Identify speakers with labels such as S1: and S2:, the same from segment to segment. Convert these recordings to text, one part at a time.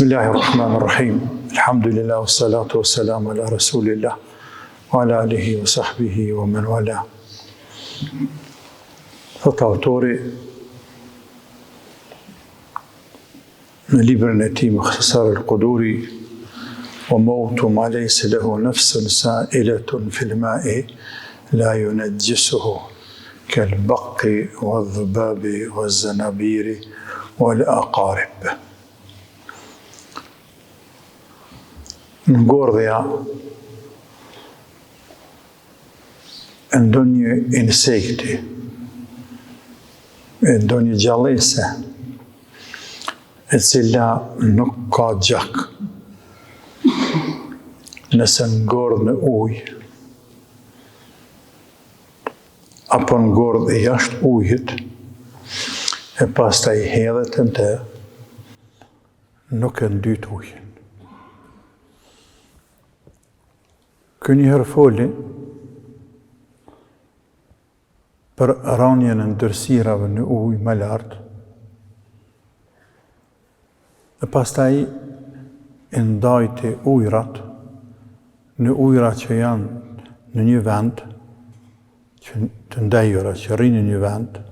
S1: Bismillahirrahmanirrahim. Alhamdulillah, wassalatu wassalamu ala rasulillah, wa ala alihi wa sahbihi wa man wala. Thot autori në librin e tij Mukhtasar al-Quduri, wa mautu ma laysa lahu nafsun sa'ilatun fil ma'i la yunajjisuhu kal-baqqi wal-dhubabi wal-zanabiri wal-aqarib. Ngordhja e ndonjë insekti, e ndonjë gjallëse, e cila nuk ka gjak, nëse ngordh në ujë, apo ngordh jashtë ujit, e pastaj hedhet në të, nuk e ndyt ujin. Ky njëherë foli për rënien e ndërsirave në ujë më lartë, e pastaj e ndajti ujrat në ujra që janë në një vend, që të ndajura që rrinë në një vend,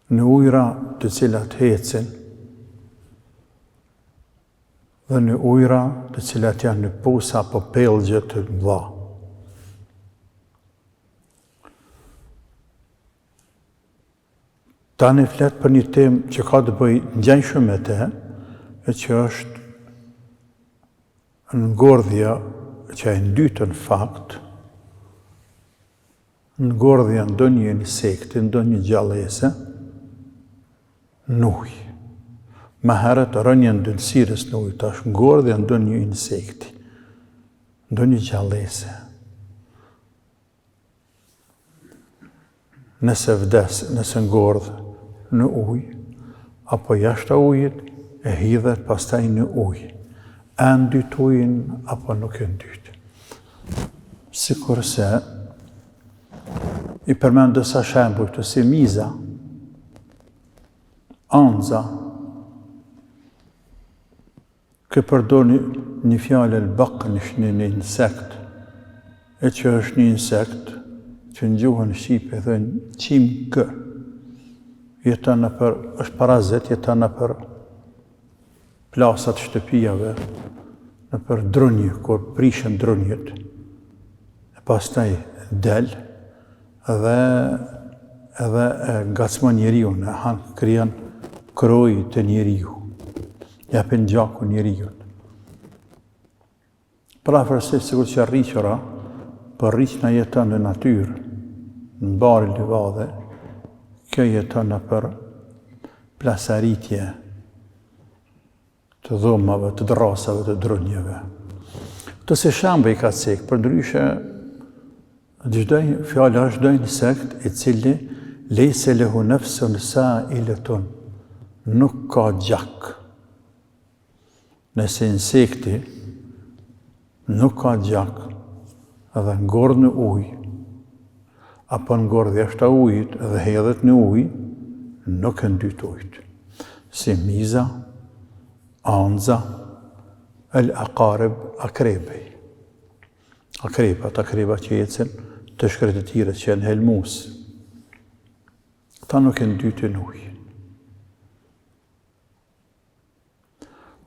S1: në ujra të cilat hecin, dhe në ujra të cilat janë në pusa apo pellgje të mëdha. Tani flet për një temë që ka të bëjë ngjashëm me të, e që është ngordhja që e dytë në fakt, ngordhja ndonjë insekti, ndonjë gjallëse në ujë. Më herët rënja ndërsirës në ujë, tash ngordhja ndonjë insekti, ndonjë gjallëse. Nëse vdes, nëse ngordh në ujë, apo jashtë ujit, e hidhet pastaj në ujë. E ndyt ujin, apo nuk e ndyt. Sikurse i përmend disa shembuj të si miza, anza, kë përdor një fjalë al-baq në një insekt, e që është një insekt që në gjuhën shqipe thënë qimkë, jeton është parazit, jeton nëpër plasat shtëpijave, nëpër drunjë, kur prishën drunjët, e pastaj del edhe ngacmon njeriu, krijon kroj të njeriu. Japin gjaku njeriut. Pra fërse sikur që rriqëra, për rriqëna jeton në natyrë, në barë livadhe, kjo jeton në për plasaritje të dhomave, të drasave, të drunjeve. Të se shamba i ka cekë, për ndryshe, fjala është çdo insekt i cili lejse lehu nafsun sa'ilatun, nuk ka gjak. Nëse insekti nuk ka gjak edhe ngordh në ujë, apo ngordh jashtë ujit edhe hedhet në ujë, nuk e ndyt ujit. Si miza, anza, al-aqarib, akrebej. Akrebat që ecën të shkretëtirët që janë helmus. Ta nuk e ndytin ujë.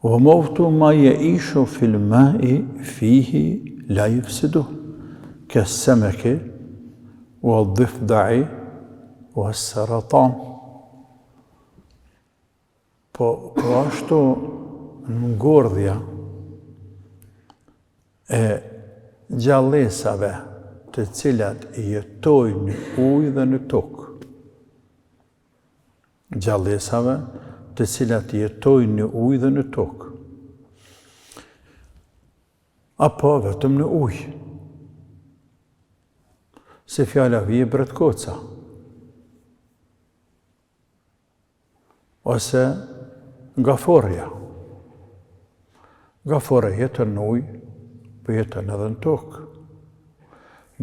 S1: وموت ما يعيش في الماء فيه لا يفسده كالسمك والضفدع والسرطان. Po ashtu ngordhja e gjallësave të cilat jetojnë në ujë dhe në tokë. Gjallësave të cilat jetojnë në ujë dhe në tokë, apo vetëm në ujë. Se fjala vije bretkoca, ose gaforja. Gaforja jeton në ujë, për jeton edhe në tokë.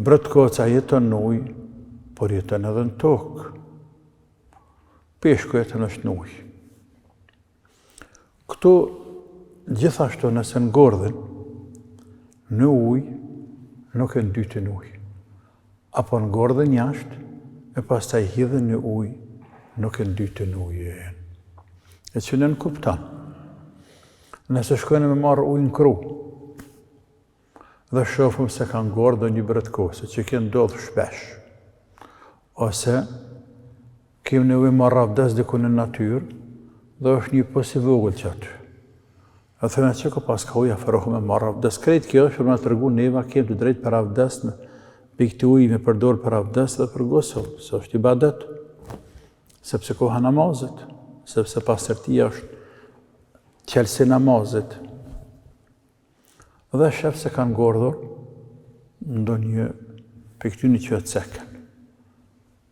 S1: Bretkoca jeton në ujë, për jeton edhe në tokë. Peshku jeton është në ujë. Këtu gjithashtu nëse ngordhen në ujë, nuk e ndytën ujë. Apo ngordhen jashtë, e pastaj hidhen në ujë, nuk e ndytën ujë. E që në kuptan. Nëse shkojnë me marrë ujë në kru, dhe shofëm se kanë ngordhë një bretkose, që kënë ndodhë shpesh, ose kemë në ujë marrë abdes diku në natyrë, dhe është një posi vogël që aty. E thëme që ka pas ka ujë aferohë me marrë abdes. Krejt kjo është për me të rëgu neva kemë të drejtë për abdes, me pikti ujë me përdorë për abdes dhe për gusëll, se është ibadet, sepse koha namazit, sepse pastërtia është qelsi namazit. Dhe shef se kanë ngordhur ndo një piktyni që e ceken.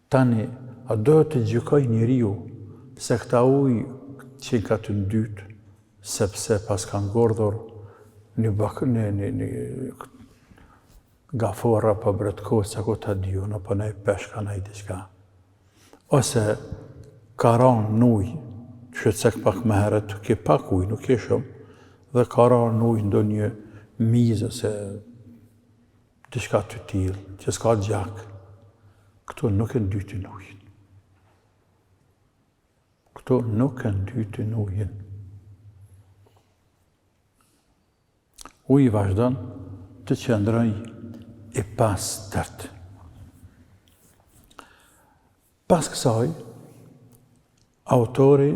S1: Tani, a dohet të gjykoj njeriu se këta ujë që ka të ndytë, sepse pas kanë ngordhur një gafora për bretkos, ako të diun, apo në i peshka, në i diçka. Ose ka ranë në ujë, që të cek pak më heret, ke pak ujë, nuk ke shumë, dhe ka ranë në ujë ndo një mizë, ose diçka të tillë, që s'ka gjak. Këto nuk e ndytin ujën. Këto nuk e ndytin ujën. Uji vazhdon të qëndroj i pastërt. Pas kësaj, autori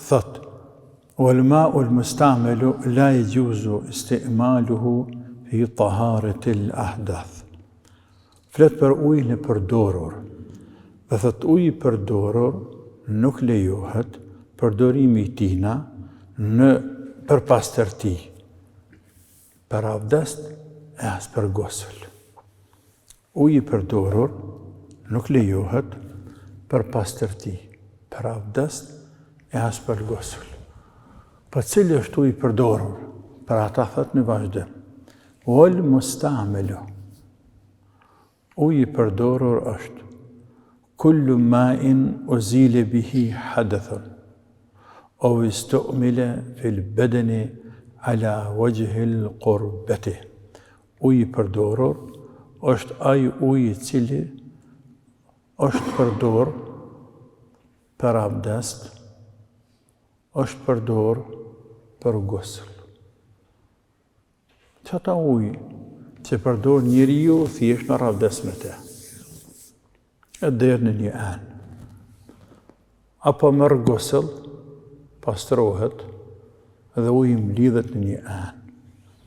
S1: thot: "Wal-ma'u al-mustamelu la yajuzu isti'maluhu fi taharati al-ahdath." Flet për ujin e përdorur. Dhe thot uji i përdorur nuk lejohet përdorimi i tina për pastërti, për abdest e as për gusël. Uji i përdorur nuk lejohet për pastërti, për abdest e as për gusël. Për cili është uji i përdorur? Për ata thot në vazhdim: "Wal mustamelu." Uji i përdorur është kullu ma'in uzile bihi hadathun, aw istu'mila fil badani ala wajhi al-qurbati. Uji i përdorur është ai uji i cili është përdor për abdest, është përdor për gusël. Qëta uji që përdor njeriu thjesht në abdest me te, e derë në një anë. Apo merr gusël, pastrohet, dhe uji mlidhet në një anë,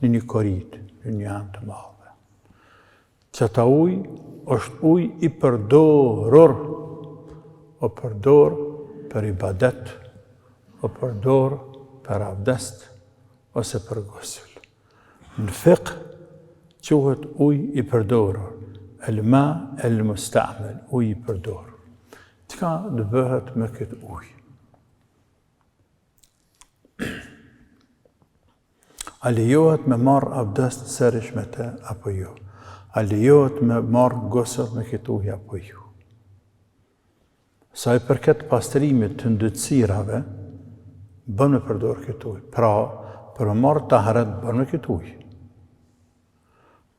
S1: në një korit, në një anë të madhe. Qëta uji është uji i përdorur, o përdor për ibadet, o përdor për abdest, ose për gusël. Në fiqh quhet uji i përdorur, el-ma el-mustamel, uji i përdorur. Çka do bëhet me këtë ujë? A lejohet me marr abdest sërish me te, apo jo? A lejohet me marr gusël me këtë ujë, apo jo? Sa i përket pastrimit të ndëtsirave, bën me përdor këtë ujë. Pra, për me marr taharet, bën me këtë ujë.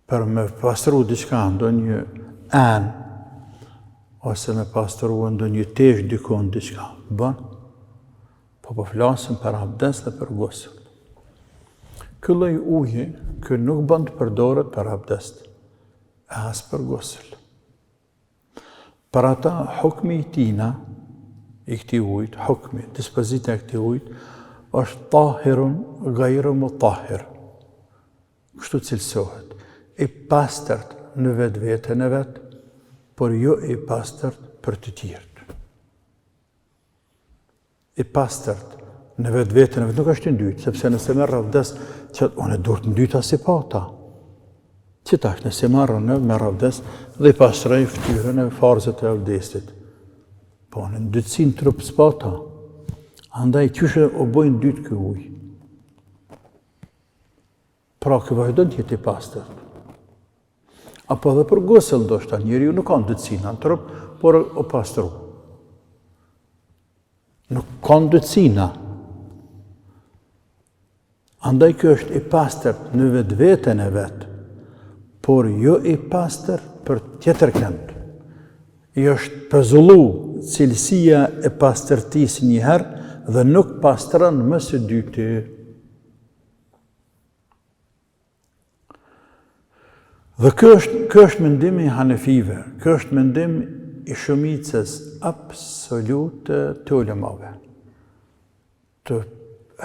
S1: Për me pastru diçka ndo një anë, ose me pastru ndo një tesh dikon diçka, bën. Po flasim për abdest dhe për gusël. Ky lloj uji, kë nuk bën të përdoret për abdest, as për gusël. Për ata, hukmi i tina, i këtij ujit, hukmi, dispozita e këtij ujit, është tahirun gajru mutahhir. Kështu cilësohet. I pastërt në vetë vetën e vetë, por jo i pastërt për të tjerët. I pastërt në vetë vetën e vetë nuk është ndytë, sepse nëse merr abdest, që unë e duhet ndyta si pata. Që tash nëse marrën merr abdest dhe i pastroj fytyrën e farzët e abdestit. Po në ndytësin trup s'pata. Andaj qyshe o bojnë dytë ky ujë. Pra ky vazhdon të jetë i pastërt. Apo edhe për gusël ndoshta njeriu nuk ka ndytësina në trup, por o pastru. Nuk ka ndytësina. Andaj kjo është i pastërt në vetveten e vet, por jo i pastër për tjetër kënd. I është pezullu cilësia e pastërtisë njëherë dhe nuk pastron më së dyti. Dhe kjo është mendimi i Hanefive, kjo është mendim i shumicës absolute të ulemave, të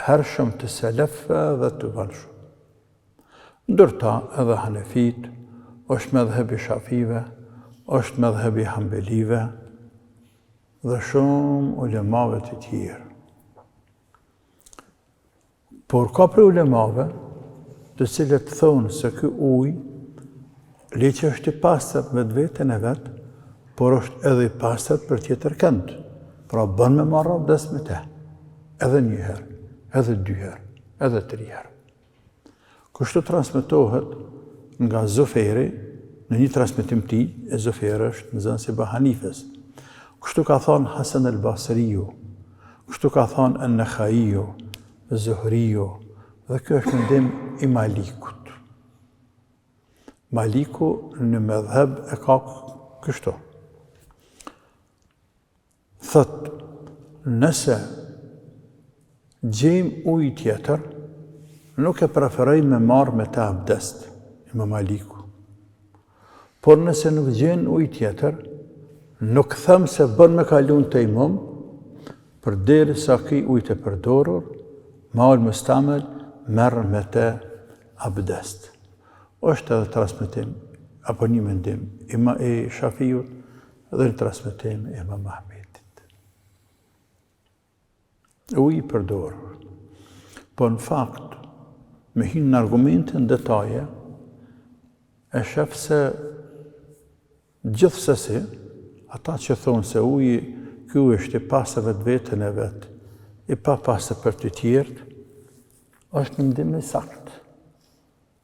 S1: hershëm të selefëve dhe të valshëm. Ndërta edhe Hanefit, është medhhebi Shafive, është medhhebi Hambelive dhe shumë ulemave të tjerë. Por ka për ulemave të cilët thonë se ky ujë le që është i pastër me vetën e vetë, por është edhe i pastër për tjetër kënd. Pra bën me marrë abdes me te. Edhe një herë, edhe dy herë, edhe tri herë. Kështu transmetohet nga Zoferi, në një transmetim ti, e Zoferi është në zënë si Hanifes. Kështu ka thonë Hasan el-Basriju, kështu ka thonë en-Nakhaiju, Zuhriju, dhe kjo është mendim i Malikut. Maliku në medhheb e ka kështu. Thot, nëse gjejmë ujë tjetër, nuk e preferoj me marrë me ta abdest, me Maliku. Por nëse nuk gjejmë ujë tjetër, nuk them se bën me kalun tejmum, përderisa ky ujë të përdorur, maul mustamel merr me te abdest. Është edhe transmetim, apo një mendim, i Shafiut dhe një transmetim i Imam Ahmedit. Uji i përdorur. Po në fakt, me hinë në argumentin detaje, e shef se gjithsesi, ata që thonë se uji ky është i pastër vetveten e vet, i pa pastër për të tjerët, është mendim i saktë.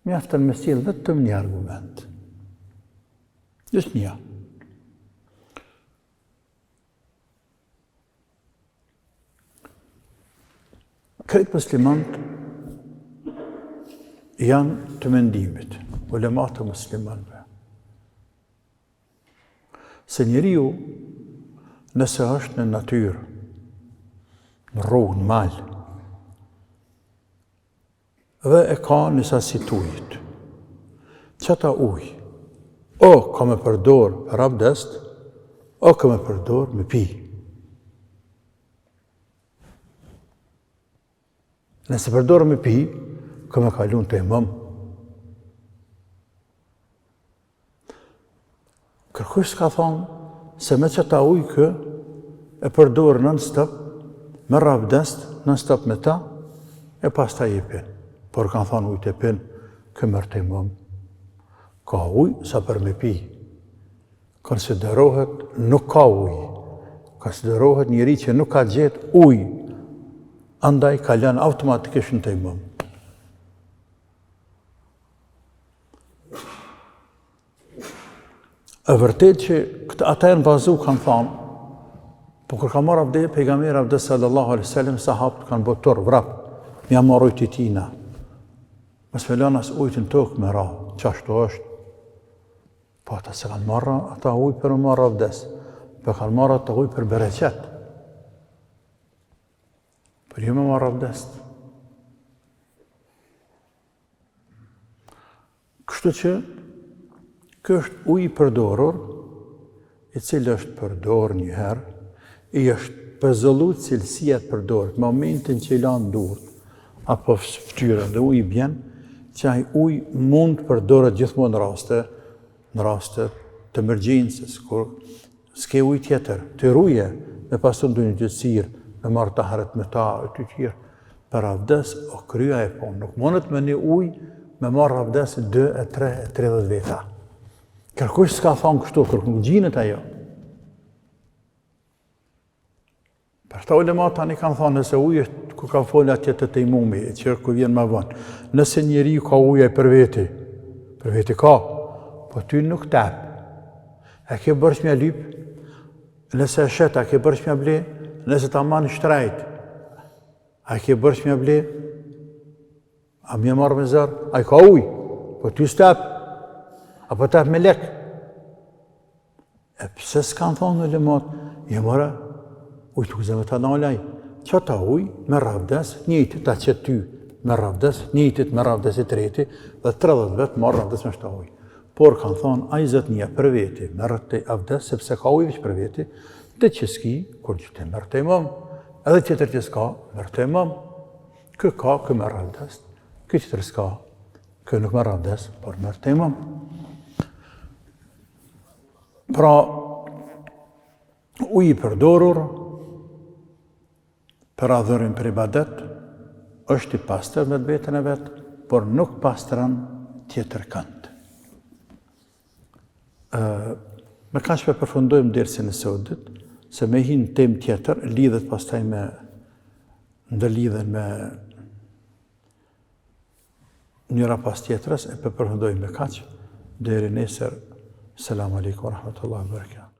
S1: Mjaftën me sjellë vetëm një argument. Just një. Krejt muslimanët janë të mendimit, ulemat të muslimanëve. Se njeriu, nëse është në natyrë, në rrugë, në mal, dhe e ka një sasi të ujit. Qëta uj, o ka me përdor për abdest, o ka me përdor me pi. Nëse përdor me pi, ka me kalun të imam. Kërkush s'ka thonë se me qëta uj kë e përdor non-stop, me abdest non-stop me ta, e pas ta jepin. Por kanë thonë ujtë e pinë, këmër të imam. Ka ujë sa për me pi. Konsiderohet nuk ka ujë. Konsiderohet njëri që nuk ka gjetë ujë. Andaj ka lënë automatikisht në të imam. E vërtet që ata e në bazu kanë thonë, po kër ka marrë abdej, pejgamberi abdej sallallahu alaihi wasallam, sahabët kanë botor, vrap, mja marrë ujtë i tina. Mos me lënë as ujtë në tokë me ra, qashtu është. Po ata se kanë marrë ata ujtë për më marrë abdes, për kanë marrë ata ujtë për bereqet. Për ju me marrë abdes. Kështu që, kjo është ujë i përdorur, i cilë është përdor njëherë, i është pëzëllu cilësia të përdorët, momentin që i lanë durët, apo ftyrën dhe ujë i bjenë, që ai ujë mund të përdoret gjithmonë në raste të emergjencës, kur s'ke ujë tjetër, të ruje, me pasur ndonjë gjësirë, me marrë taharet me ta, e të tjerë, për abdes, o krya e ponë. Nuk mundet me një ujë, me marrë abdes 2, 3, 30 veta. Kërkush s'ka thonë kështu, kërkush nuk gjinët ajo. Për ta ulemat tani kanë thonë, nëse ujë është ku ka folë atje të tejmumi, e që ku vjen ma vonë. Nëse njeri ka ujë për veti ka, po ty nuk tepë. E ke bërsh mja lypë, nëse e shetë, a ke bërsh mja ble, nëse ta manë shtrajt, a ke bërsh mja ble, A më marrë me zërë? A i ka ujë? Po ty s'tep? Apo tep me lek? E pse s'kanë thonë në lemat? Mëra, ujë të këzëve të nalaj. Që ta ujë me ravdes, njëti ta që ty me ravdes, njëtit me ravdes i treti, dhe 30 vetë marrë ravdes me shta ujë. Por kanë thonë, a i zëtë një për veti, merë të avdes, sepse ka ujë vëqë për veti, dhe që s'ki, kur që të merë të imam, edhe tjetër që s'ka, merë të imam. Kë ka, kë merë avdes, kë tjetër s'ka, kë nuk merë avdes, por merë të imam. Pra, ujë i përdorur, për adhurim për ibadet, është i pastër me vetën e vetë, por nuk pastëran tjetër kënd. Me ka që për përfundojmë dersin e sodit, se me hinë tem tjetër, lidhet pastaj me, ndërlidhen me njëra pas tjetërës, e për përfundojmë me kaq, deri nesër. Selamu alaikum wa rahmatullahi wa barakatuh.